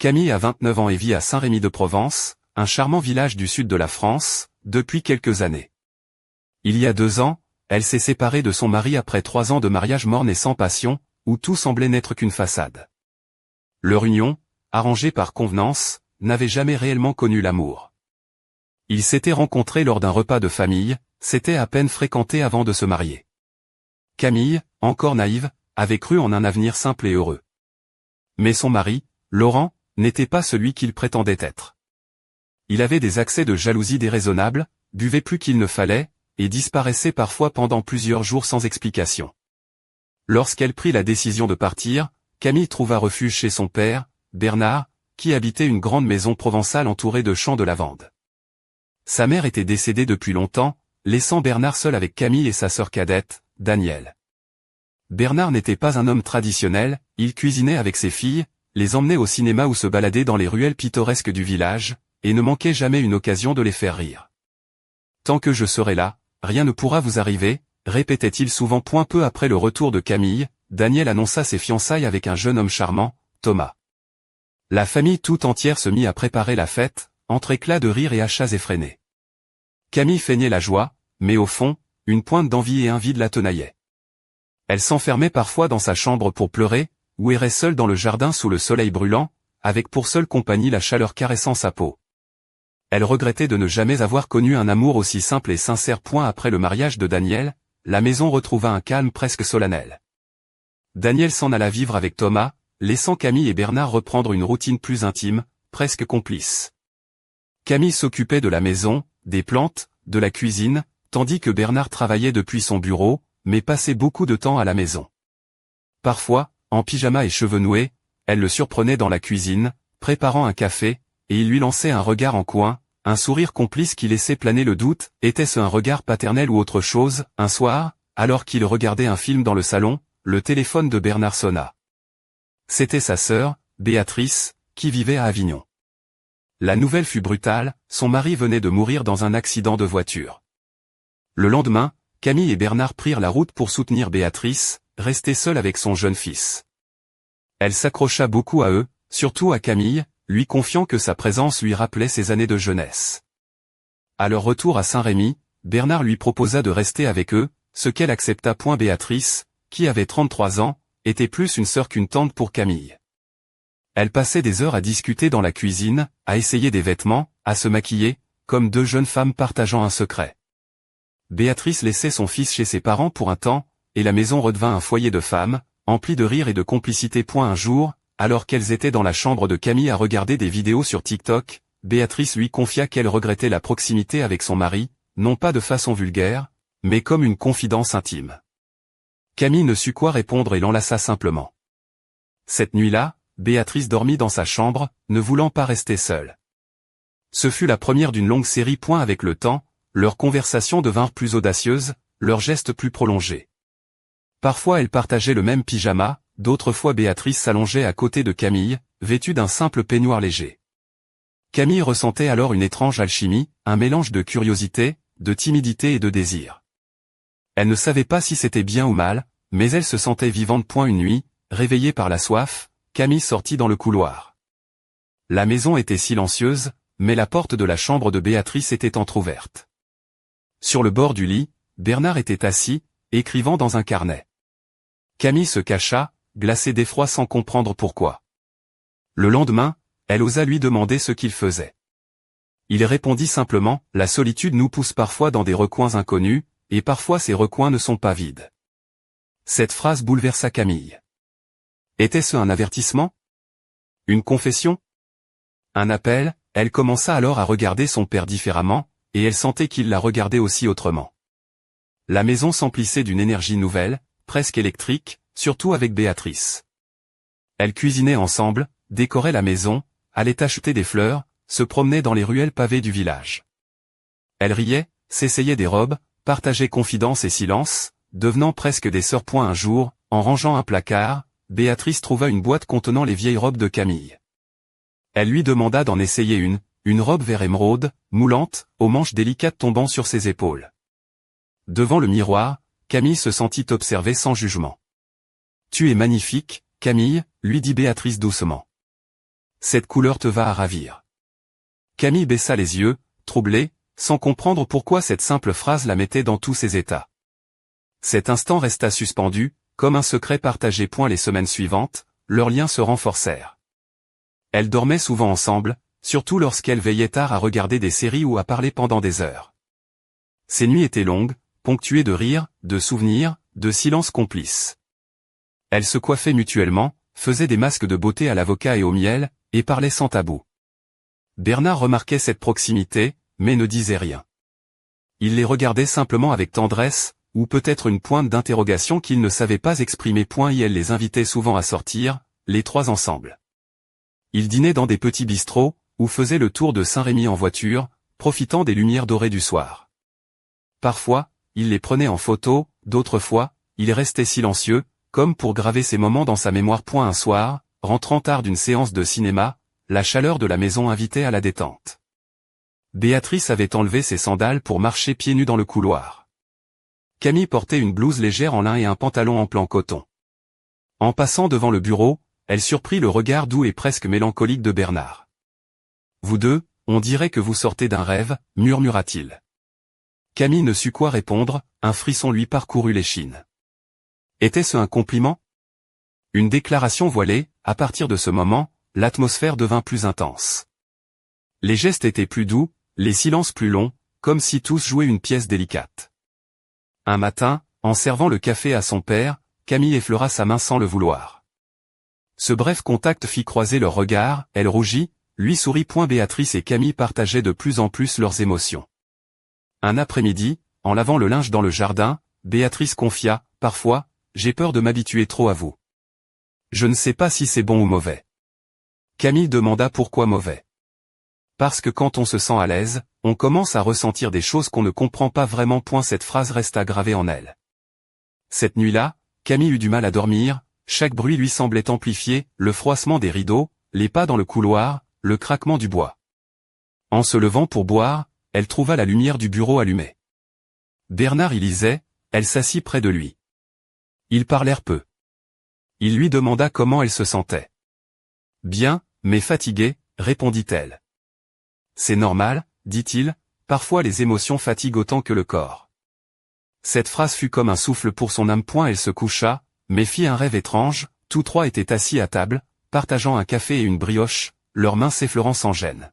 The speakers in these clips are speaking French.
Camille a 29 ans et vit à Saint-Rémy-de-Provence, un charmant village du sud de la France, depuis quelques années. Il y a 2 ans, elle s'est séparée de son mari après 3 ans de mariage morne et sans passion, où tout semblait n'être qu'une façade. Leur union, arrangée par convenance, n'avait jamais réellement connu l'amour. Ils s'étaient rencontrés lors d'un repas de famille, s'étaient à peine fréquentés avant de se marier. Camille, encore naïve, avait cru en un avenir simple et heureux. Mais son mari, Laurent, n'était pas celui qu'il prétendait être. Il avait des accès de jalousie déraisonnables, buvait plus qu'il ne fallait, et disparaissait parfois pendant plusieurs jours sans explication. Lorsqu'elle prit la décision de partir, Camille trouva refuge chez son père, Bernard, qui habitait une grande maison provençale entourée de champs de lavande. Sa mère était décédée depuis longtemps, laissant Bernard seul avec Camille et sa sœur cadette, Danielle. Bernard n'était pas un homme traditionnel, il cuisinait avec ses filles, les emmenait au cinéma ou se baladait dans les ruelles pittoresques du village, et ne manquait jamais une occasion de les faire rire. « Tant que je serai là, rien ne pourra vous arriver », répétait-il souvent. Peu après le retour de Camille, Daniel annonça ses fiançailles avec un jeune homme charmant, Thomas. La famille tout entière se mit à préparer la fête, entre éclats de rire et achats effrénés. Camille feignait la joie, mais au fond, une pointe d'envie et un vide la tenaillait. Elle s'enfermait parfois dans sa chambre pour pleurer, ou errait seule dans le jardin sous le soleil brûlant, avec pour seule compagnie la chaleur caressant sa peau. Elle regrettait de ne jamais avoir connu un amour aussi simple et sincère. Après le mariage de Daniel, la maison retrouva un calme presque solennel. Daniel s'en alla vivre avec Thomas, laissant Camille et Bernard reprendre une routine plus intime, presque complice. Camille s'occupait de la maison, des plantes, de la cuisine, tandis que Bernard travaillait depuis son bureau, mais passait beaucoup de temps à la maison. Parfois, en pyjama et cheveux noués, elle le surprenait dans la cuisine, préparant un café, et il lui lançait un regard en coin, un sourire complice qui laissait planer le doute. Était-ce un regard paternel ou autre chose? Un soir, alors qu'il regardait un film dans le salon, le téléphone de Bernard sonna. C'était sa sœur, Béatrice, qui vivait à Avignon. La nouvelle fut brutale, son mari venait de mourir dans un accident de voiture. Le lendemain, Camille et Bernard prirent la route pour soutenir Béatrice, restée seule avec son jeune fils. Elle s'accrocha beaucoup à eux, surtout à Camille, lui confiant que sa présence lui rappelait ses années de jeunesse. À leur retour à Saint-Rémy, Bernard lui proposa de rester avec eux, ce qu'elle accepta. Béatrice, qui avait 33 ans, était plus une sœur qu'une tante pour Camille. Elle passait des heures à discuter dans la cuisine, à essayer des vêtements, à se maquiller, comme 2 jeunes femmes partageant un secret. Béatrice laissait son fils chez ses parents pour un temps, et la maison redevint un foyer de femmes, empli de rire et de complicité. Un jour, alors qu'elles étaient dans la chambre de Camille à regarder des vidéos sur TikTok, Béatrice lui confia qu'elle regrettait la proximité avec son mari, non pas de façon vulgaire, mais comme une confidence intime. Camille ne sut quoi répondre et l'enlaça simplement. Cette nuit-là, Béatrice dormit dans sa chambre, ne voulant pas rester seule. Ce fut la première d'une longue série. Avec le temps, leurs conversations devinrent plus audacieuses, leurs gestes plus prolongés. Parfois elles partageaient le même pyjama, d'autres fois Béatrice s'allongeait à côté de Camille, vêtue d'un simple peignoir léger. Camille ressentait alors une étrange alchimie, un mélange de curiosité, de timidité et de désir. Elle ne savait pas si c'était bien ou mal, mais elle se sentait vivante. Une nuit, réveillée par la soif, Camille sortit dans le couloir. La maison était silencieuse, mais la porte de la chambre de Béatrice était entr'ouverte. Sur le bord du lit, Bernard était assis, écrivant dans un carnet. Camille se cacha, glacée d'effroi sans comprendre pourquoi. Le lendemain, elle osa lui demander ce qu'il faisait. Il répondit simplement, « La solitude nous pousse parfois dans des recoins inconnus, et parfois ces recoins ne sont pas vides. » Cette phrase bouleversa Camille. Était-ce un avertissement? Une confession? Un appel? Elle commença alors à regarder son père différemment, et elle sentait qu'il la regardait aussi autrement. La maison s'emplissait d'une énergie nouvelle, presque électrique, surtout avec Béatrice. Elles cuisinaient ensemble, décoraient la maison, allaient acheter des fleurs, se promenaient dans les ruelles pavées du village. Elles riaient, s'essayaient des robes, partageaient confidences et silences, devenant presque des sœurs. Un jour, en rangeant un placard, Béatrice trouva une boîte contenant les vieilles robes de Camille. Elle lui demanda d'en essayer une robe vert émeraude, moulante, aux manches délicates tombant sur ses épaules. Devant le miroir, Camille se sentit observée sans jugement. « Tu es magnifique, Camille », lui dit Béatrice doucement. Cette couleur te va à ravir. Camille baissa les yeux, troublée, sans comprendre pourquoi cette simple phrase la mettait dans tous ses états. Cet instant resta suspendu, comme un secret partagé. Les semaines suivantes, leurs liens se renforcèrent. Elles dormaient souvent ensemble, surtout lorsqu'elle veillait tard à regarder des séries ou à parler pendant des heures. Ces nuits étaient longues, ponctuées de rires, de souvenirs, de silences complices. Elles se coiffaient mutuellement, faisaient des masques de beauté à l'avocat et au miel, et parlaient sans tabou. Bernard remarquait cette proximité, mais ne disait rien. Il les regardait simplement avec tendresse, ou peut-être une pointe d'interrogation qu'il ne savait pas exprimer. Elle les invitait souvent à sortir, les trois ensemble. Ils dînaient dans des petits bistrots, ou faisaient le tour de Saint-Rémy en voiture, profitant des lumières dorées du soir. Parfois, il les prenait en photo, d'autres fois, il restait silencieux, comme pour graver ces moments dans sa mémoire. Un soir, rentrant tard d'une séance de cinéma, la chaleur de la maison invitait à la détente. Béatrice avait enlevé ses sandales pour marcher pieds nus dans le couloir. Camille portait une blouse légère en lin et un pantalon en plan coton. En passant devant le bureau, elle surprit le regard doux et presque mélancolique de Bernard. « Vous deux, on dirait que vous sortez d'un rêve », murmura-t-il. Camille ne sut quoi répondre, un frisson lui parcourut l'échine. Était-ce un compliment? Une déclaration voilée? À partir de ce moment, l'atmosphère devint plus intense. Les gestes étaient plus doux, les silences plus longs, comme si tous jouaient une pièce délicate. Un matin, en servant le café à son père, Camille effleura sa main sans le vouloir. Ce bref contact fit croiser leurs regards, elle rougit, lui sourit. Béatrice et Camille partageaient de plus en plus leurs émotions. Un après-midi, en lavant le linge dans le jardin, Béatrice confia, « Parfois, j'ai peur de m'habituer trop à vous. Je ne sais pas si c'est bon ou mauvais. » Camille demanda pourquoi mauvais. « Parce que quand on se sent à l'aise, on commence à ressentir des choses qu'on ne comprend pas vraiment. » Cette phrase resta gravée en elle. Cette nuit-là, Camille eut du mal à dormir, chaque bruit lui semblait amplifié, le froissement des rideaux, les pas dans le couloir, le craquement du bois. En se levant pour boire, elle trouva la lumière du bureau allumée. Bernard y lisait, elle s'assit près de lui. Ils parlèrent peu. Il lui demanda comment elle se sentait. « Bien, mais fatiguée », répondit-elle. « C'est normal, » dit-il, « parfois les émotions fatiguent autant que le corps. » Cette phrase fut comme un souffle pour son âme. Elle se coucha, mais fit un rêve étrange. Tous trois étaient assis à table, partageant un café et une brioche, leurs mains s'effleurant sans gêne.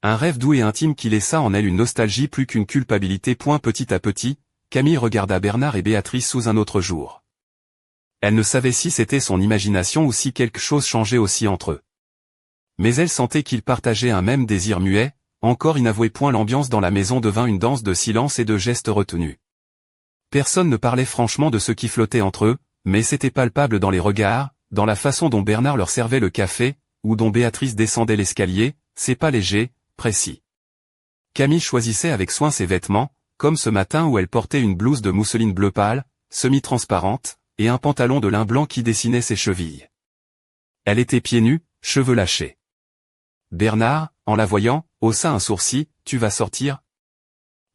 Un rêve doux et intime qui laissa en elle une nostalgie plus qu'une culpabilité. Petit à petit, Camille regarda Bernard et Béatrice sous un autre jour. Elle ne savait si c'était son imagination ou si quelque chose changeait aussi entre eux. Mais elle sentait qu'ils partageaient un même désir muet, encore inavoué. L'ambiance dans la maison devint une danse de silence et de gestes retenus. Personne ne parlait franchement de ce qui flottait entre eux, mais c'était palpable dans les regards, dans la façon dont Bernard leur servait le café, ou dont Béatrice descendait l'escalier, ses pas légers, précis. Camille choisissait avec soin ses vêtements, comme ce matin où elle portait une blouse de mousseline bleu pâle, semi-transparente, et un pantalon de lin blanc qui dessinait ses chevilles. Elle était pieds nus, cheveux lâchés. Bernard, en la voyant, haussa un sourcil, « Tu vas sortir ?»«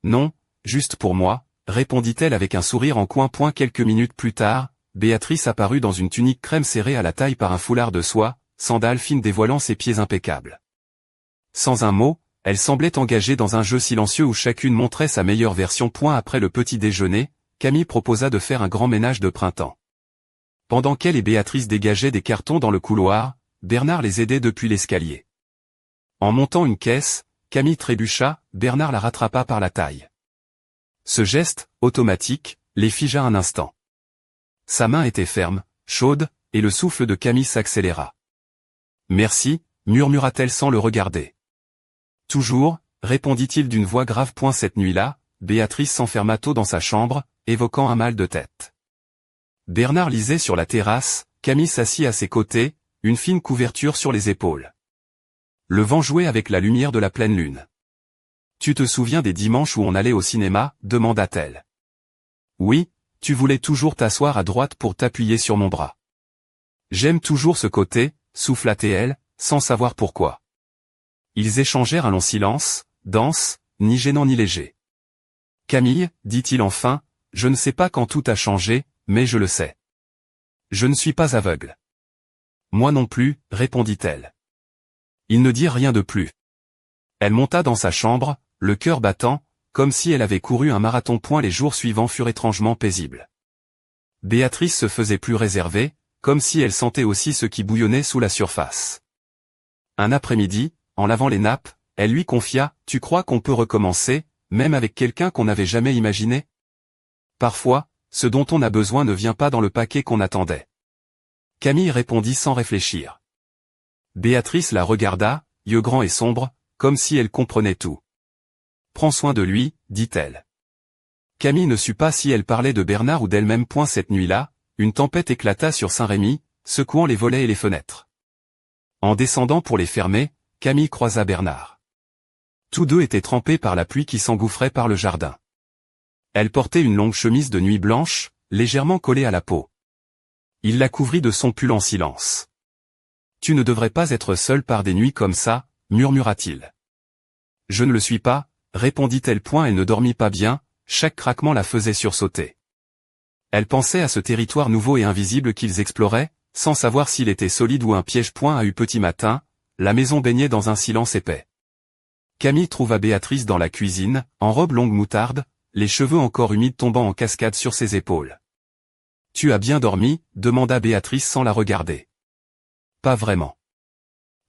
Non, juste pour moi, » répondit-elle avec un sourire en coin. Quelques minutes plus tard, Béatrice apparut dans une tunique crème serrée à la taille par un foulard de soie, sandales fines dévoilant ses pieds impeccables. Sans un mot, elle semblait engagée dans un jeu silencieux où chacune montrait sa meilleure version. Après le petit déjeuner, Camille proposa de faire un grand ménage de printemps. Pendant qu'elle et Béatrice dégageaient des cartons dans le couloir, Bernard les aidait depuis l'escalier. En montant une caisse, Camille trébucha, Bernard la rattrapa par la taille. Ce geste, automatique, les figea un instant. Sa main était ferme, chaude, et le souffle de Camille s'accéléra. « Merci », murmura-t-elle sans le regarder. « Toujours », répondit-il d'une voix grave. Cette nuit-là, Béatrice s'enferma tôt dans sa chambre, évoquant un mal de tête. Bernard lisait sur la terrasse, Camille s'assit à ses côtés, une fine couverture sur les épaules. Le vent jouait avec la lumière de la pleine lune. « Tu te souviens des dimanches où on allait au cinéma ?» demanda-t-elle. « Oui, tu voulais toujours t'asseoir à droite pour t'appuyer sur mon bras. »« J'aime toujours ce côté », souffla-t-elle, sans savoir pourquoi. Ils échangèrent un long silence, dense, ni gênant ni léger. « Camille, » dit-il enfin, « je ne sais pas quand tout a changé, mais je le sais. Je ne suis pas aveugle. »« Moi non plus, » répondit-elle. Ils ne dirent rien de plus. Elle monta dans sa chambre, le cœur battant, comme si elle avait couru un marathon. Les jours suivants furent étrangement paisibles. Béatrice se faisait plus réservée, comme si elle sentait aussi ce qui bouillonnait sous la surface. Un après-midi, en lavant les nappes, elle lui confia « Tu crois qu'on peut recommencer, même avec quelqu'un qu'on n'avait jamais imaginé ? Parfois, ce dont on a besoin ne vient pas dans le paquet qu'on attendait. » Camille répondit sans réfléchir. Béatrice la regarda, yeux grands et sombres, comme si elle comprenait tout. « Prends soin de lui, dit-elle. » Camille ne sut pas si elle parlait de Bernard ou d'elle-même. Cette nuit-là, une tempête éclata sur Saint-Rémy, secouant les volets et les fenêtres. En descendant pour les fermer, Camille croisa Bernard. Tous deux étaient trempés par la pluie qui s'engouffrait par le jardin. Elle portait une longue chemise de nuit blanche, légèrement collée à la peau. Il la couvrit de son pull en silence. « Tu ne devrais pas être seule par des nuits comme ça, murmura-t-il. « Je ne le suis pas, répondit-elle. Elle ne dormit pas bien, chaque craquement la faisait sursauter. Elle pensait à ce territoire nouveau et invisible qu'ils exploraient, sans savoir s'il était solide ou un piège. À eu petit matin, la maison baignait dans un silence épais. Camille trouva Béatrice dans la cuisine, en robe longue moutarde, les cheveux encore humides tombant en cascade sur ses épaules. « Tu as bien dormi ?» demanda Béatrice sans la regarder. « Pas vraiment.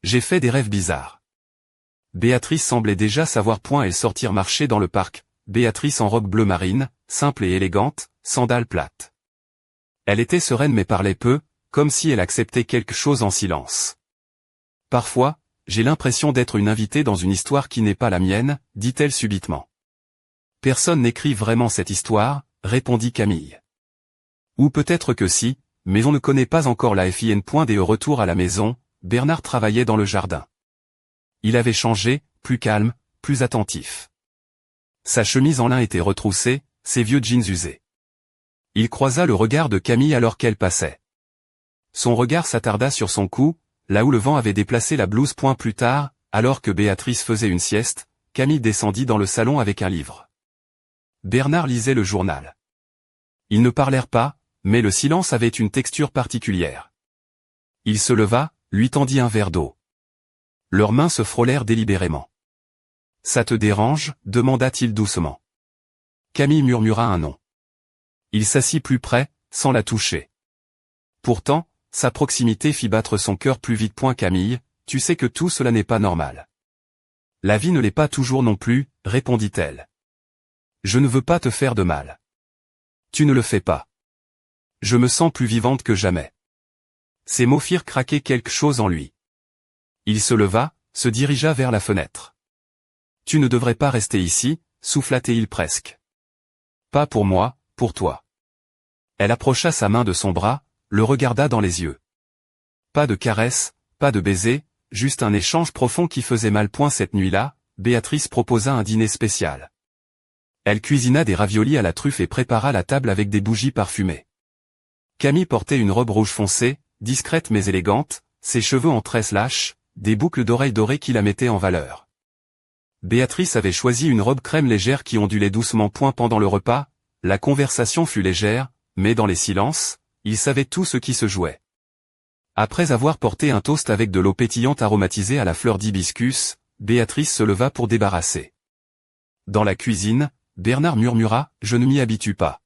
J'ai fait des rêves bizarres. » Béatrice semblait déjà savoir. Elles sortirent marcher dans le parc, Béatrice en robe bleu marine, simple et élégante, sandales plates. Elle était sereine mais parlait peu, comme si elle acceptait quelque chose en silence. « Parfois, j'ai l'impression d'être une invitée dans une histoire qui n'est pas la mienne, dit-elle subitement. « Personne n'écrit vraiment cette histoire, répondit Camille. « Ou peut-être que si, mais on ne connaît pas encore la fin. » Dès au retour à la maison, Bernard travaillait dans le jardin. Il avait changé, plus calme, plus attentif. Sa chemise en lin était retroussée, ses vieux jeans usés. Il croisa le regard de Camille alors qu'elle passait. Son regard s'attarda sur son cou, là où le vent avait déplacé la blouse. Plus tard, alors que Béatrice faisait une sieste, Camille descendit dans le salon avec un livre. Bernard lisait le journal. Ils ne parlèrent pas, mais le silence avait une texture particulière. Il se leva, lui tendit un verre d'eau. Leurs mains se frôlèrent délibérément. « Ça te dérange ?» demanda-t-il doucement. Camille murmura un nom. Il s'assit plus près, sans la toucher. Pourtant, sa proximité fit battre son cœur plus vite. Camille, tu sais que tout cela n'est pas normal. La vie ne l'est pas toujours non plus, répondit-elle. Je ne veux pas te faire de mal. Tu ne le fais pas. Je me sens plus vivante que jamais. Ces mots firent craquer quelque chose en lui. Il se leva, se dirigea vers la fenêtre. Tu ne devrais pas rester ici, souffla-t-il presque. Pas pour moi, pour toi. Elle approcha sa main de son bras, le regarda dans les yeux. Pas de caresse, pas de baiser, juste un échange profond qui faisait mal. Cette nuit-là, Béatrice proposa un dîner spécial. Elle cuisina des raviolis à la truffe et prépara la table avec des bougies parfumées. Camille portait une robe rouge foncé, discrète mais élégante, ses cheveux en tresses lâches, des boucles d'oreilles dorées qui la mettaient en valeur. Béatrice avait choisi une robe crème légère qui ondulait doucement. Pendant le repas, la conversation fut légère, mais dans les silences, ils savaient tout ce qui se jouait. Après avoir porté un toast avec de l'eau pétillante aromatisée à la fleur d'hibiscus, Béatrice se leva pour débarrasser. Dans la cuisine, Bernard murmura « Je ne m'y habitue pas. »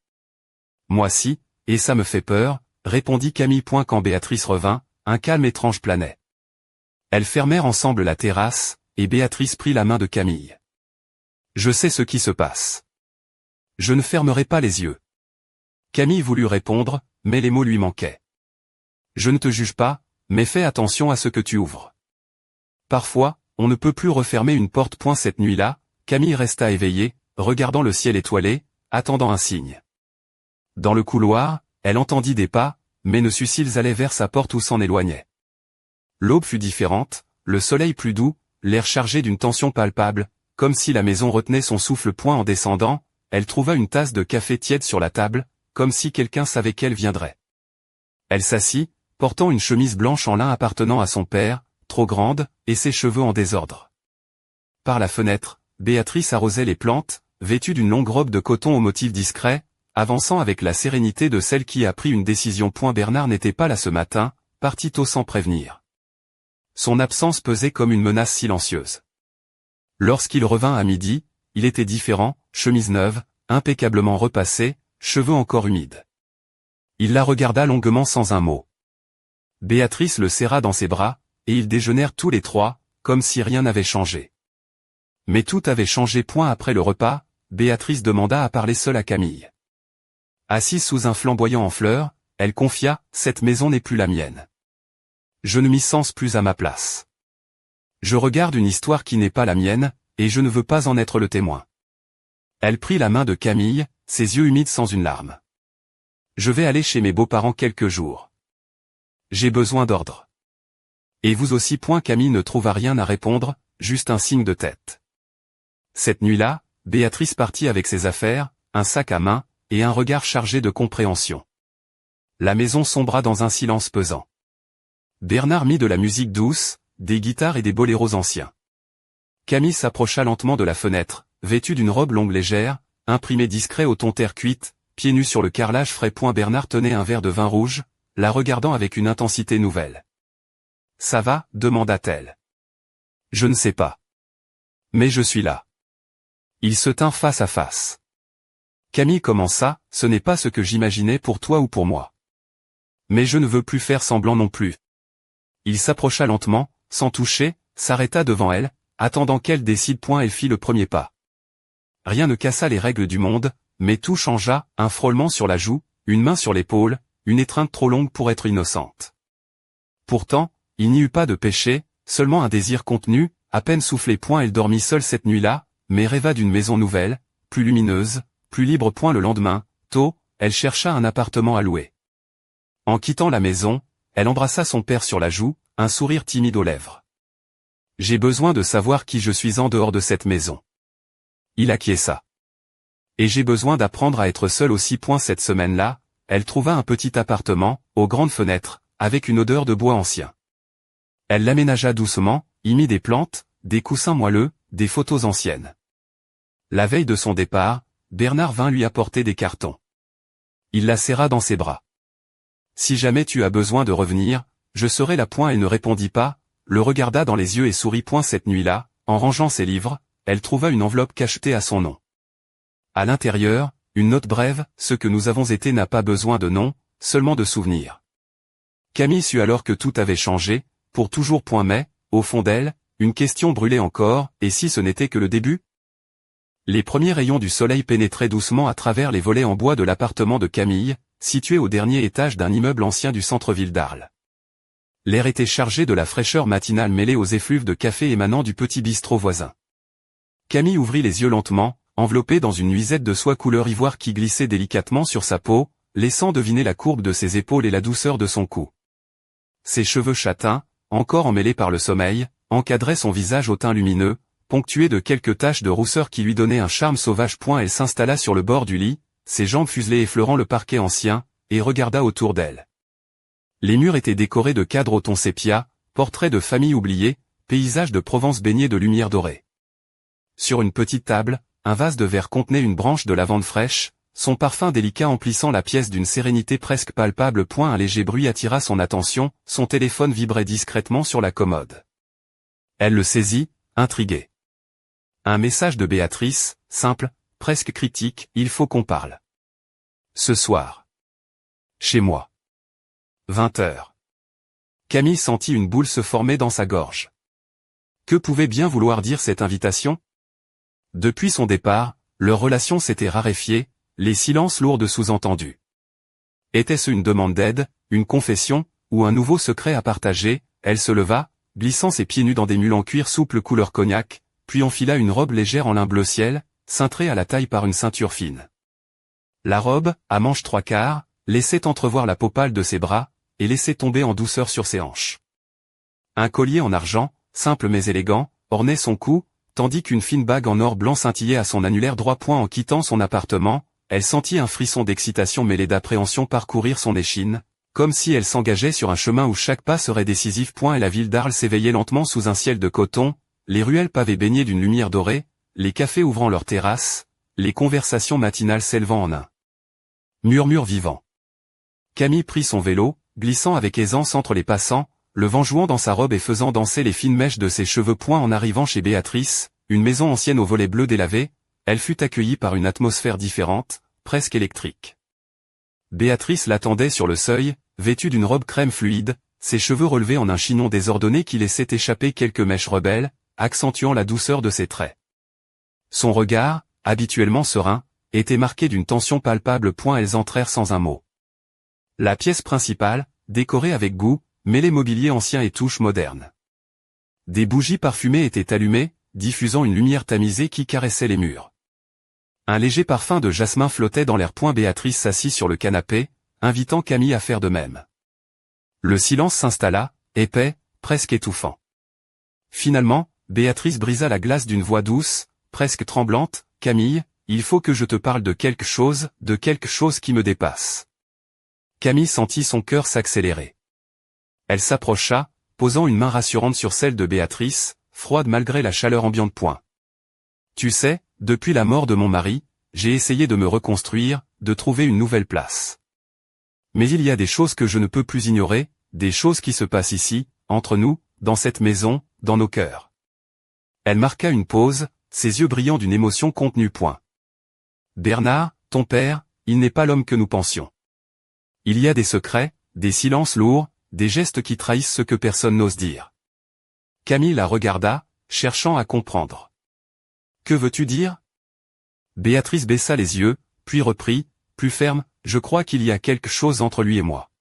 Moi si, et ça me fait peur, répondit Camille. Quand Béatrice revint, un calme étrange planait. Elles fermèrent ensemble la terrasse, et Béatrice prit la main de Camille. Je sais ce qui se passe. Je ne fermerai pas les yeux. Camille voulut répondre, mais les mots lui manquaient. Je ne te juge pas, mais fais attention à ce que tu ouvres. Parfois, on ne peut plus refermer une porte. Cette nuit-là, Camille resta éveillée, regardant le ciel étoilé, attendant un signe. Dans le couloir, elle entendit des pas, mais ne sut s'ils allaient vers sa porte ou s'en éloignaient. L'aube fut différente, le soleil plus doux, l'air chargé d'une tension palpable, comme si la maison retenait son souffle. En descendant, elle trouva une tasse de café tiède sur la table, comme si quelqu'un savait qu'elle viendrait. Elle s'assit, portant une chemise blanche en lin appartenant à son père, trop grande, et ses cheveux en désordre. Par la fenêtre, Béatrice arrosait les plantes, vêtue d'une longue robe de coton au motif discret, avançant avec la sérénité de celle qui a pris une décision. Bernard n'était pas là ce matin, partit tôt sans prévenir. Son absence pesait comme une menace silencieuse. Lorsqu'il revint à midi, il était différent, chemise neuve, impeccablement repassée, cheveux encore humides. Il la regarda longuement sans un mot. Béatrice le serra dans ses bras, et ils déjeunèrent tous les trois, comme si rien n'avait changé. Mais tout avait changé. Point après le repas, Béatrice demanda à parler seule à Camille. Assise sous un flamboyant en fleurs, elle confia, « Cette maison n'est plus la mienne. Je ne m'y sens plus à ma place. Je regarde une histoire qui n'est pas la mienne, et je ne veux pas en être le témoin. » Elle prit la main de Camille, ses yeux humides sans une larme. « Je vais aller chez mes beaux-parents quelques jours. J'ai besoin d'ordre. » Et vous aussi. Camille ne trouva rien à répondre, juste un signe de tête. Cette nuit-là, Béatrice partit avec ses affaires, un sac à main, et un regard chargé de compréhension. La maison sombra dans un silence pesant. Bernard mit de la musique douce, des guitares et des boléros anciens. Camille s'approcha lentement de la fenêtre, vêtue d'une robe longue légère, imprimée discret au ton terre cuite, pieds nus sur le carrelage frais. Bernard tenait un verre de vin rouge, la regardant avec une intensité nouvelle. « Ça va ?» demanda-t-elle. « Je ne sais pas. Mais je suis là. » Ils se tinrent face à face. Camille commença, « Ce n'est pas ce que j'imaginais pour toi ou pour moi. Mais je ne veux plus faire semblant non plus. » Il s'approcha lentement, sans toucher, s'arrêta devant elle, attendant qu'elle décide. Elle fit le premier pas. Rien ne cassa les règles du monde, mais tout changea, un frôlement sur la joue, une main sur l'épaule, une étreinte trop longue pour être innocente. Pourtant, il n'y eut pas de péché, seulement un désir contenu, à peine soufflé. Elle dormit seule cette nuit-là, mais rêva d'une maison nouvelle, plus lumineuse, plus libre. Le lendemain, tôt, elle chercha un appartement à louer. En quittant la maison, elle embrassa son père sur la joue, un sourire timide aux lèvres. « J'ai besoin de savoir qui je suis en dehors de cette maison. » Il acquiesça. « Et j'ai besoin d'apprendre à être seule aussi. » Cette semaine-là, elle trouva un petit appartement, aux grandes fenêtres, avec une odeur de bois ancien. Elle l'aménagea doucement, y mit des plantes, des coussins moelleux, des photos anciennes. La veille de son départ, Bernard vint lui apporter des cartons. Il la serra dans ses bras. « Si jamais tu as besoin de revenir, je serai là. » Elle ne répondit pas, le regarda dans les yeux et sourit. Cette nuit-là, en rangeant ses livres, elle trouva une enveloppe cachetée à son nom. À l'intérieur, une note brève, « Ce que nous avons été n'a pas besoin de nom, seulement de souvenirs. » Camille sut alors que tout avait changé, pour toujours. Mais, au fond d'elle, une question brûlait encore, et si ce n'était que le début? Les premiers rayons du soleil pénétraient doucement à travers les volets en bois de l'appartement de Camille, situé au dernier étage d'un immeuble ancien du centre-ville d'Arles. L'air était chargé de la fraîcheur matinale mêlée aux effluves de café émanant du petit bistrot voisin. Camille ouvrit les yeux lentement, enveloppée dans une nuisette de soie couleur ivoire qui glissait délicatement sur sa peau, laissant deviner la courbe de ses épaules et la douceur de son cou. Ses cheveux châtains, encore emmêlés par le sommeil, encadraient son visage au teint lumineux, ponctué de quelques taches de rousseur qui lui donnaient un charme sauvage. Elle s'installa sur le bord du lit, ses jambes fuselées effleurant le parquet ancien, et regarda autour d'elle. Les murs étaient décorés de cadres au ton sépia, portraits de familles oubliées, paysages de Provence baignés de lumière dorée. Sur une petite table, un vase de verre contenait une branche de lavande fraîche, son parfum délicat emplissant la pièce d'une sérénité presque palpable. Un léger bruit attira son attention, son téléphone vibrait discrètement sur la commode. Elle le saisit, intriguée. Un message de Béatrice, simple, presque critique, « Il faut qu'on parle. Ce soir. Chez moi. 20h. » Camille sentit une boule se former dans sa gorge. Que pouvait bien vouloir dire cette invitation? Depuis son départ, leur relation s'était raréfiée, les silences lourds de sous-entendus. Était-ce une demande d'aide, une confession, ou un nouveau secret à partager? Elle se leva, glissant ses pieds nus dans des mules en cuir souple couleur cognac, puis enfila une robe légère en lin bleu ciel, cintrée à la taille par une ceinture fine. La robe, à manches 3/4, laissait entrevoir la peau pâle de ses bras, et laissait tomber en douceur sur ses hanches. Un collier en argent, simple mais élégant, ornait son cou, tandis qu'une fine bague en or blanc scintillait à son annulaire droit. En quittant son appartement, elle sentit un frisson d'excitation mêlé d'appréhension parcourir son échine, comme si elle s'engageait sur un chemin où chaque pas serait décisif. Et la ville d'Arles s'éveillait lentement sous un ciel de coton, les ruelles pavées baignées d'une lumière dorée, les cafés ouvrant leurs terrasses, les conversations matinales s'élevant en un murmure vivant. Camille prit son vélo, glissant avec aisance entre les passants, le vent jouant dans sa robe et faisant danser les fines mèches de ses cheveux points en arrivant chez Béatrice, une maison ancienne aux volets bleus délavés, elle fut accueillie par une atmosphère différente, presque électrique. Béatrice l'attendait sur le seuil, vêtue d'une robe crème fluide, ses cheveux relevés en un chignon désordonné qui laissait échapper quelques mèches rebelles, accentuant la douceur de ses traits. Son regard, habituellement serein, était marqué d'une tension palpable. Elles entrèrent sans un mot. La pièce principale, décorée avec goût, mêlait mobilier ancien et touches modernes. Des bougies parfumées étaient allumées, diffusant une lumière tamisée qui caressait les murs. Un léger parfum de jasmin flottait dans l'air. Béatrice s'assit sur le canapé, invitant Camille à faire de même. Le silence s'installa, épais, presque étouffant. Finalement, Béatrice brisa la glace d'une voix douce, presque tremblante. « Camille, il faut que je te parle de quelque chose qui me dépasse. » Camille sentit son cœur s'accélérer. Elle s'approcha, posant une main rassurante sur celle de Béatrice, froide malgré la chaleur ambiante. Tu sais, depuis la mort de mon mari, j'ai essayé de me reconstruire, de trouver une nouvelle place. Mais il y a des choses que je ne peux plus ignorer, des choses qui se passent ici, entre nous, dans cette maison, dans nos cœurs. Elle marqua une pause, ses yeux brillant d'une émotion contenue. Bernard, ton père, il n'est pas l'homme que nous pensions. Il y a des secrets, des silences lourds, des gestes qui trahissent ce que personne n'ose dire. Camille la regarda, cherchant à comprendre. Que veux-tu dire? Béatrice baissa les yeux, puis reprit, plus ferme, je crois qu'il y a quelque chose entre lui et moi.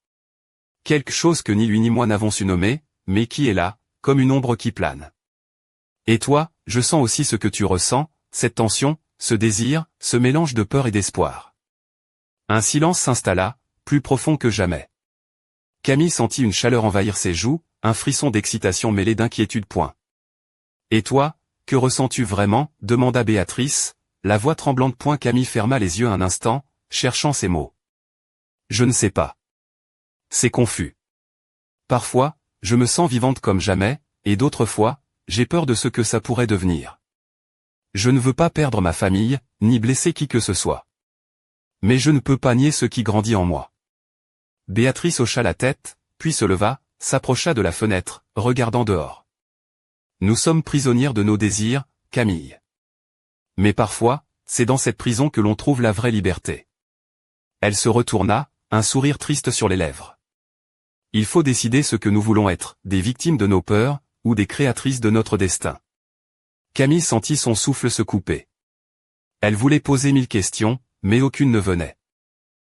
Quelque chose que ni lui ni moi n'avons su nommer, mais qui est là, comme une ombre qui plane. Et toi, je sens aussi ce que tu ressens, cette tension, ce désir, ce mélange de peur et d'espoir. Un silence s'installa, plus profond que jamais. Camille sentit une chaleur envahir ses joues, un frisson d'excitation mêlé d'inquiétude. Et toi, que ressens-tu vraiment? Demanda Béatrice, la voix tremblante. Camille ferma les yeux un instant, cherchant ses mots. Je ne sais pas. C'est confus. Parfois, je me sens vivante comme jamais, et d'autres fois, j'ai peur de ce que ça pourrait devenir. Je ne veux pas perdre ma famille, ni blesser qui que ce soit. Mais je ne peux pas nier ce qui grandit en moi. Béatrice hocha la tête, puis se leva, s'approcha de la fenêtre, regardant dehors. Nous sommes prisonnières de nos désirs, Camille. Mais parfois, c'est dans cette prison que l'on trouve la vraie liberté. Elle se retourna, un sourire triste sur les lèvres. Il faut décider ce que nous voulons être, des victimes de nos peurs, ou des créatrices de notre destin. Camille sentit son souffle se couper. Elle voulait poser 1000 questions, mais aucune ne venait.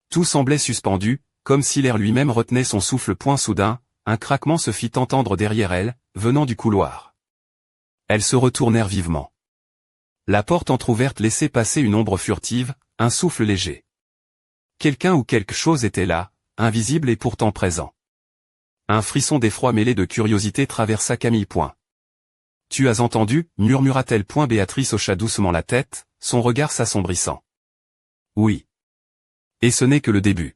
Tout semblait suspendu, comme si l'air lui-même retenait son souffle. Soudain, un craquement se fit entendre derrière elle, venant du couloir. Elles se retournèrent vivement. La porte entr'ouverte laissait passer une ombre furtive, un souffle léger. Quelqu'un ou quelque chose était là, invisible et pourtant présent. Un frisson d'effroi mêlé de curiosité traversa Camille. Tu as entendu, murmura-t-elle. Béatrice hocha doucement la tête, son regard s'assombrissant. Oui. Et ce n'est que le début.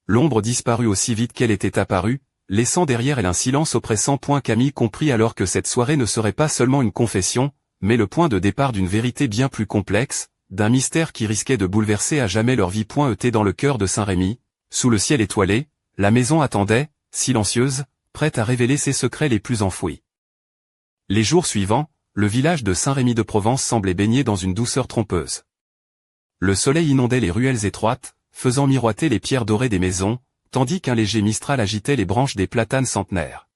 L'ombre disparut aussi vite qu'elle était apparue, laissant derrière elle un silence oppressant. Camille comprit alors que cette soirée ne serait pas seulement une confession, mais le point de départ d'une vérité bien plus complexe, d'un mystère qui risquait de bouleverser à jamais leur vie. Était dans le cœur de Saint-Rémy, sous le ciel étoilé, la maison attendait, silencieuse, prête à révéler ses secrets les plus enfouis. Les jours suivants, le village de Saint-Rémy-de-Provence semblait baigné dans une douceur trompeuse. Le soleil inondait les ruelles étroites, faisant miroiter les pierres dorées des maisons, tandis qu'un léger mistral agitait les branches des platanes centenaires.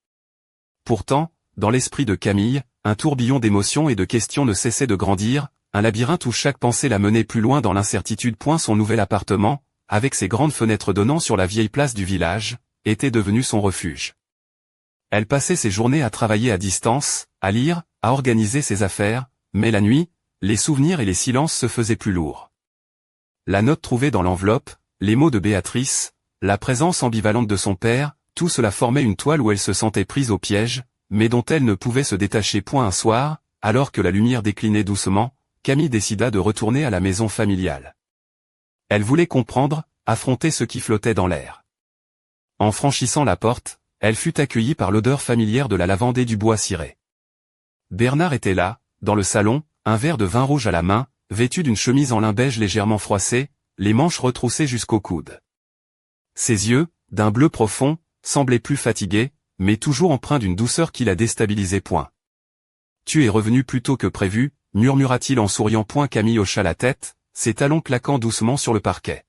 Pourtant, dans l'esprit de Camille, un tourbillon d'émotions et de questions ne cessait de grandir, un labyrinthe où chaque pensée la menait plus loin dans l'incertitude. Son nouvel appartement, avec ses grandes fenêtres donnant sur la vieille place du village, était devenu son refuge. Elle passait ses journées à travailler à distance, à lire, à organiser ses affaires, mais la nuit, les souvenirs et les silences se faisaient plus lourds. La note trouvée dans l'enveloppe, les mots de Béatrice, la présence ambivalente de son père, tout cela formait une toile où elle se sentait prise au piège, mais dont elle ne pouvait se détacher. Un soir, alors que la lumière déclinait doucement, Camille décida de retourner à la maison familiale. Elle voulait comprendre, affronter ce qui flottait dans l'air. En franchissant la porte, elle fut accueillie par l'odeur familière de la lavande et du bois ciré. Bernard était là, dans le salon, un verre de vin rouge à la main, vêtu d'une chemise en lin beige légèrement froissée, les manches retroussées jusqu'au coude. Ses yeux, d'un bleu profond, semblaient plus fatigués, mais toujours empreint d'une douceur qui la déstabilisait. Tu es revenu plus tôt que prévu, murmura-t-il en souriant. Camille hocha la tête, ses talons claquant doucement sur le parquet.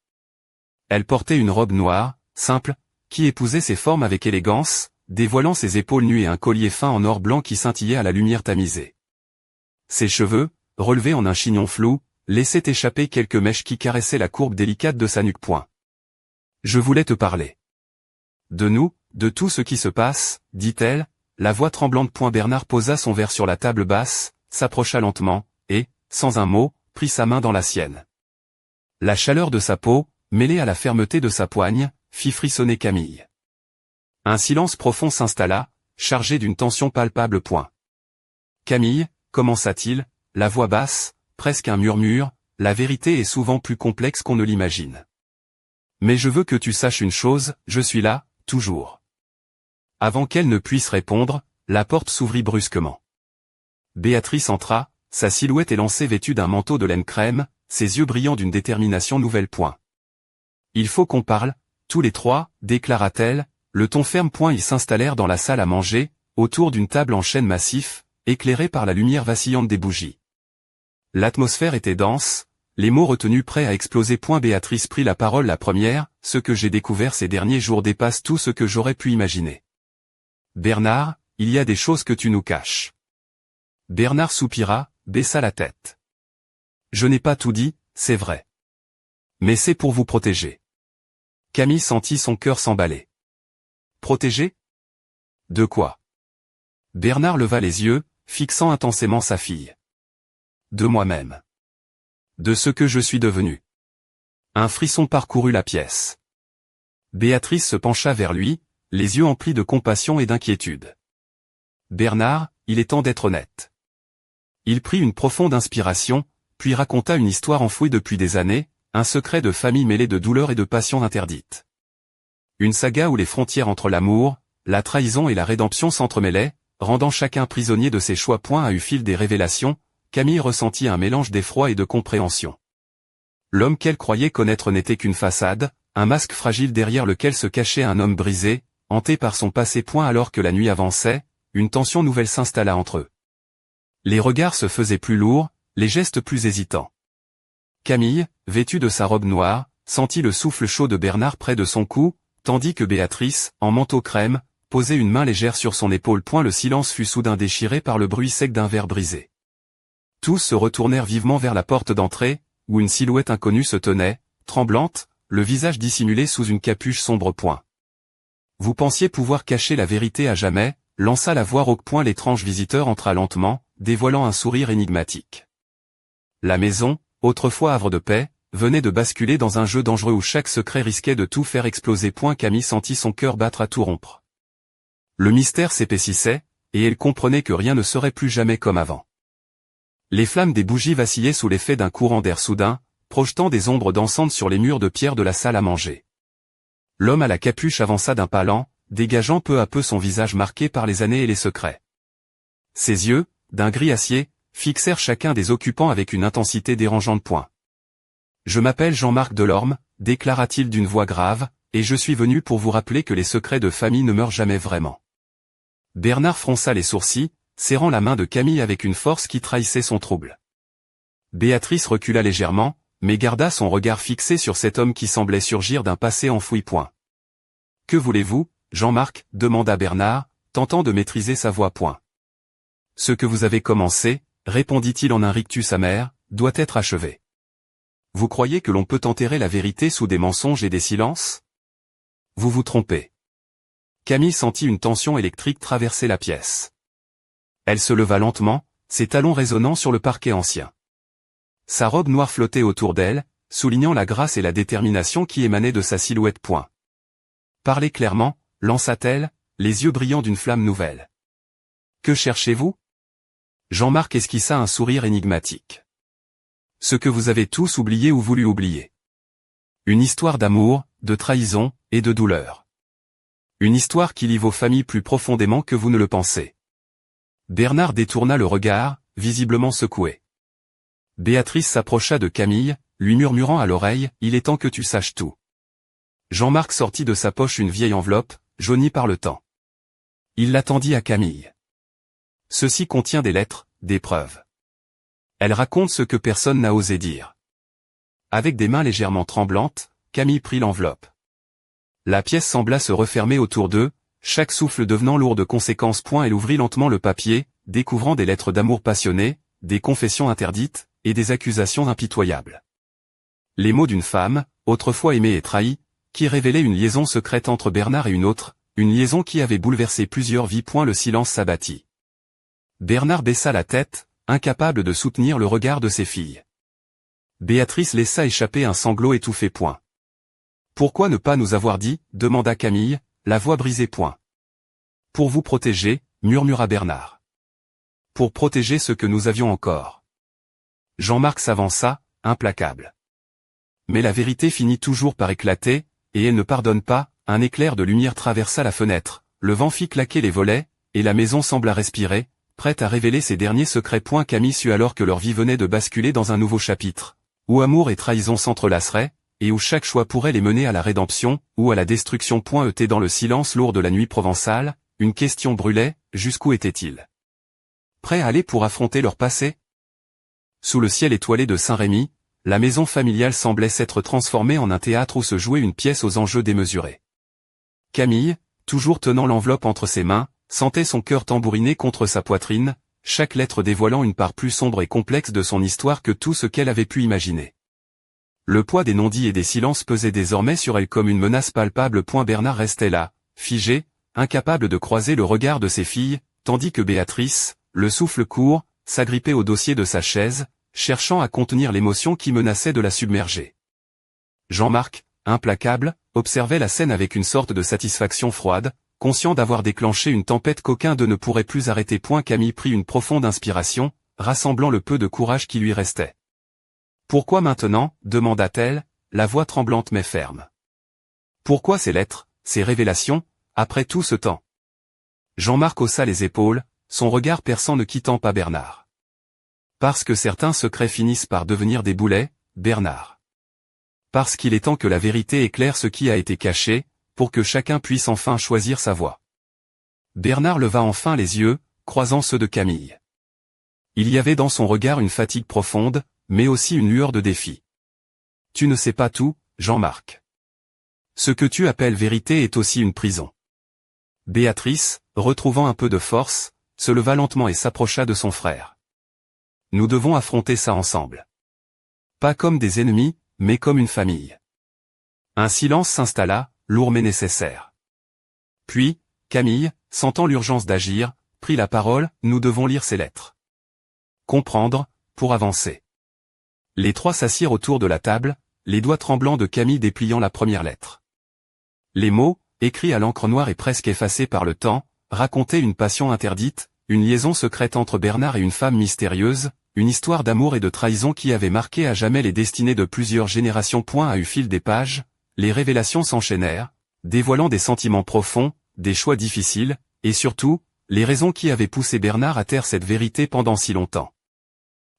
Elle portait une robe noire, simple, qui épousait ses formes avec élégance, dévoilant ses épaules nues et un collier fin en or blanc qui scintillait à la lumière tamisée. Ses cheveux, relevés en un chignon flou, laissaient échapper quelques mèches qui caressaient la courbe délicate de sa nuque. Je voulais te parler. De nous, de tout ce qui se passe, dit-elle, la voix tremblante. Bernard posa son verre sur la table basse, s'approcha lentement, et, sans un mot, prit sa main dans la sienne. La chaleur de sa peau, mêlée à la fermeté de sa poigne, fit frissonner Camille. Un silence profond s'installa, chargé d'une tension palpable. Camille, commença-t-il, la voix basse, presque un murmure, la vérité est souvent plus complexe qu'on ne l'imagine. Mais je veux que tu saches une chose, je suis là, toujours. Avant qu'elle ne puisse répondre, la porte s'ouvrit brusquement. Béatrice entra, sa silhouette élancée vêtue d'un manteau de laine crème, ses yeux brillant d'une détermination nouvelle. Il faut qu'on parle, tous les trois, déclara-t-elle, le ton ferme. Ils s'installèrent dans la salle à manger, autour d'une table en chêne massif, éclairée par la lumière vacillante des bougies. L'atmosphère était dense, les mots retenus prêts à exploser. Béatrice prit la parole la première, ce que j'ai découvert ces derniers jours dépasse tout ce que j'aurais pu imaginer. Bernard, il y a des choses que tu nous caches. Bernard soupira, baissa la tête. Je n'ai pas tout dit, c'est vrai. Mais c'est pour vous protéger. Camille sentit son cœur s'emballer. Protéger? De quoi? Bernard leva les yeux, fixant intensément sa fille. De moi-même. De ce que je suis devenu. Un frisson parcourut la pièce. Béatrice se pencha vers lui, les yeux emplis de compassion et d'inquiétude. Bernard, il est temps d'être honnête. Il prit une profonde inspiration, puis raconta une histoire enfouie depuis des années, un secret de famille mêlé de douleur et de passion interdite. Une saga où les frontières entre l'amour, la trahison et la rédemption s'entremêlaient, rendant chacun prisonnier de ses choix. À eu fil des révélations, Camille ressentit un mélange d'effroi et de compréhension. L'homme qu'elle croyait connaître n'était qu'une façade, un masque fragile derrière lequel se cachait un homme brisé, hanté par son passé. Alors que la nuit avançait, une tension nouvelle s'installa entre eux. Les regards se faisaient plus lourds, les gestes plus hésitants. Camille, vêtue de sa robe noire, sentit le souffle chaud de Bernard près de son cou, tandis que Béatrice, en manteau crème, posait une main légère sur son épaule. Le silence fut soudain déchiré par le bruit sec d'un verre brisé. Tous se retournèrent vivement vers la porte d'entrée, où une silhouette inconnue se tenait, tremblante, le visage dissimulé sous une capuche sombre. Vous pensiez pouvoir cacher la vérité à jamais, lança la voix rauque. L'étrange visiteur entra lentement, dévoilant un sourire énigmatique. La maison, autrefois havre de paix, venait de basculer dans un jeu dangereux où chaque secret risquait de tout faire exploser. Camille sentit son cœur battre à tout rompre. Le mystère s'épaississait, et elle comprenait que rien ne serait plus jamais comme avant. Les flammes des bougies vacillaient sous l'effet d'un courant d'air soudain, projetant des ombres dansantes sur les murs de pierre de la salle à manger. L'homme à la capuche avança d'un pas lent, dégageant peu à peu son visage marqué par les années et les secrets. Ses yeux, d'un gris acier, fixèrent chacun des occupants avec une intensité dérangeante. Je m'appelle Jean-Marc Delorme, déclara-t-il d'une voix grave, et je suis venu pour vous rappeler que les secrets de famille ne meurent jamais vraiment. Bernard fronça les sourcils, serrant la main de Camille avec une force qui trahissait son trouble. Béatrice recula légèrement, mais garda son regard fixé sur cet homme qui semblait surgir d'un passé enfoui. Que voulez-vous, Jean-Marc, demanda Bernard, tentant de maîtriser sa voix. Ce que vous avez commencé, répondit-il en un rictus amer, doit être achevé. Vous croyez que l'on peut enterrer la vérité sous des mensonges et des silences? Vous vous trompez. Camille sentit une tension électrique traverser la pièce. Elle se leva lentement, ses talons résonnant sur le parquet ancien. Sa robe noire flottait autour d'elle, soulignant la grâce et la détermination qui émanaient de sa silhouette. Parlez clairement, lança-t-elle, les yeux brillants d'une flamme nouvelle. Que cherchez-vous? Jean-Marc esquissa un sourire énigmatique. Ce que vous avez tous oublié ou voulu oublier. Une histoire d'amour, de trahison, et de douleur. Une histoire qui lie vos familles plus profondément que vous ne le pensez. Bernard détourna le regard, visiblement secoué. Béatrice s'approcha de Camille, lui murmurant à l'oreille, « Il est temps que tu saches tout. » Jean-Marc sortit de sa poche une vieille enveloppe, jaunie par le temps. Il la tendit à Camille. Ceci contient des lettres, des preuves. Elle raconte ce que personne n'a osé dire. Avec des mains légèrement tremblantes, Camille prit l'enveloppe. La pièce sembla se refermer autour d'eux, chaque souffle devenant lourd de conséquences. Elle ouvrit lentement le papier, découvrant des lettres d'amour passionnées, des confessions interdites, et des accusations impitoyables. Les mots d'une femme, autrefois aimée et trahie, qui révélait une liaison secrète entre Bernard et une autre, une liaison qui avait bouleversé plusieurs vies. Le silence s'abattit. Bernard baissa la tête, incapable de soutenir le regard de ses filles. Béatrice laissa échapper un sanglot étouffé. Pourquoi ne pas nous avoir dit, demanda Camille, la voix brisée. Pour vous protéger, murmura Bernard. Pour protéger ce que nous avions encore. Jean-Marc s'avança, implacable. Mais la vérité finit toujours par éclater, et elle ne pardonne pas. Un éclair de lumière traversa la fenêtre, le vent fit claquer les volets, et la maison sembla respirer, prête à révéler ses derniers secrets. Camille sut alors que leur vie venait de basculer dans un nouveau chapitre, où amour et trahison s'entrelaceraient, et où chaque choix pourrait les mener à la rédemption, ou à la destruction. Était dans le silence lourd de la nuit provençale, une question brûlait, jusqu'où étaient-ils prêts à aller pour affronter leur passé? Sous le ciel étoilé de Saint-Rémy, la maison familiale semblait s'être transformée en un théâtre où se jouait une pièce aux enjeux démesurés. Camille, toujours tenant l'enveloppe entre ses mains, sentait son cœur tambouriner contre sa poitrine, chaque lettre dévoilant une part plus sombre et complexe de son histoire que tout ce qu'elle avait pu imaginer. Le poids des non-dits et des silences pesait désormais sur elle comme une menace palpable. Bernard restait là, figé, incapable de croiser le regard de ses filles, tandis que Béatrice, le souffle court, s'agrippait au dossier de sa chaise, cherchant à contenir l'émotion qui menaçait de la submerger. Jean-Marc, implacable, observait la scène avec une sorte de satisfaction froide, conscient d'avoir déclenché une tempête qu'aucun d'eux ne pourrait plus arrêter. Camille prit une profonde inspiration, rassemblant le peu de courage qui lui restait. Pourquoi maintenant, demanda-t-elle, la voix tremblante mais ferme. Pourquoi ces lettres, ces révélations, après tout ce temps? Jean-Marc haussa les épaules, son regard perçant ne quittant pas Bernard. Parce que certains secrets finissent par devenir des boulets, Bernard. Parce qu'il est temps que la vérité éclaire ce qui a été caché, pour que chacun puisse enfin choisir sa voie. Bernard leva enfin les yeux, croisant ceux de Camille. Il y avait dans son regard une fatigue profonde, mais aussi une lueur de défi. Tu ne sais pas tout, Jean-Marc. Ce que tu appelles vérité est aussi une prison. Béatrice, retrouvant un peu de force, se leva lentement et s'approcha de son frère. Nous devons affronter ça ensemble. Pas comme des ennemis, mais comme une famille. Un silence s'installa, lourd mais nécessaire. Puis, Camille, sentant l'urgence d'agir, prit la parole. Nous devons lire ces lettres. Comprendre, pour avancer. Les trois s'assirent autour de la table, les doigts tremblants de Camille dépliant la première lettre. Les mots, écrits à l'encre noire et presque effacés par le temps, racontaient une passion interdite, une liaison secrète entre Bernard et une femme mystérieuse, une histoire d'amour et de trahison qui avait marqué à jamais les destinées de plusieurs générations. À au fil des pages, les révélations s'enchaînèrent, dévoilant des sentiments profonds, des choix difficiles, et surtout, les raisons qui avaient poussé Bernard à taire cette vérité pendant si longtemps.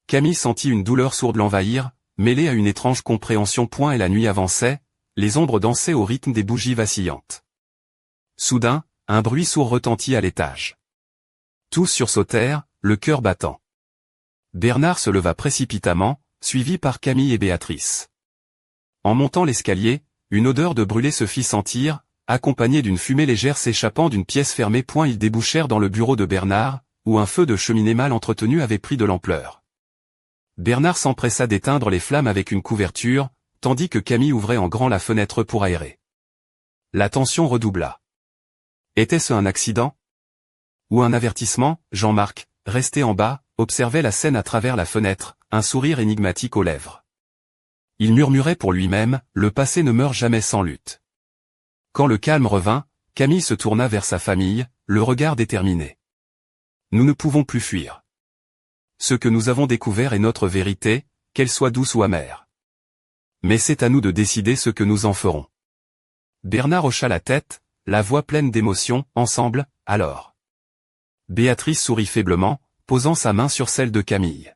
Camille sentit une douleur sourde l'envahir, mêlée à une étrange compréhension. Et la nuit avançait, les ombres dansaient au rythme des bougies vacillantes. Soudain, un bruit sourd retentit à l'étage. Tous sursautèrent, le cœur battant. Bernard se leva précipitamment, suivi par Camille et Béatrice. En montant l'escalier, une odeur de brûlé se fit sentir, accompagnée d'une fumée légère s'échappant d'une pièce fermée. Ils débouchèrent dans le bureau de Bernard, où un feu de cheminée mal entretenu avait pris de l'ampleur. Bernard s'empressa d'éteindre les flammes avec une couverture, tandis que Camille ouvrait en grand la fenêtre pour aérer. La tension redoubla. Était-ce un accident? Ou un avertissement? Jean-Marc, resté en bas, observait la scène à travers la fenêtre, un sourire énigmatique aux lèvres. Il murmurait pour lui-même, le passé ne meurt jamais sans lutte. Quand le calme revint, Camille se tourna vers sa famille, le regard déterminé. Nous ne pouvons plus fuir. Ce que nous avons découvert est notre vérité, qu'elle soit douce ou amère. Mais c'est à nous de décider ce que nous en ferons. Bernard hocha la tête, la voix pleine d'émotion. Ensemble, alors. Béatrice sourit faiblement, posant sa main sur celle de Camille.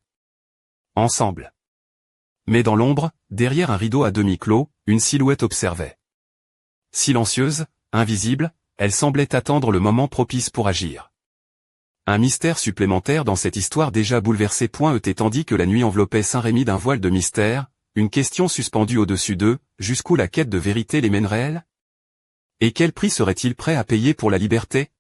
Ensemble. Mais dans l'ombre, derrière un rideau à demi clos, une silhouette observait. Silencieuse, invisible, elle semblait attendre le moment propice pour agir. Un mystère supplémentaire dans cette histoire déjà bouleversée. Tandis que la nuit enveloppait Saint-Rémy d'un voile de mystère, une question suspendue au-dessus d'eux, jusqu'où la quête de vérité les mènerait-elle? Et quel prix serait-il prêt à payer pour la liberté?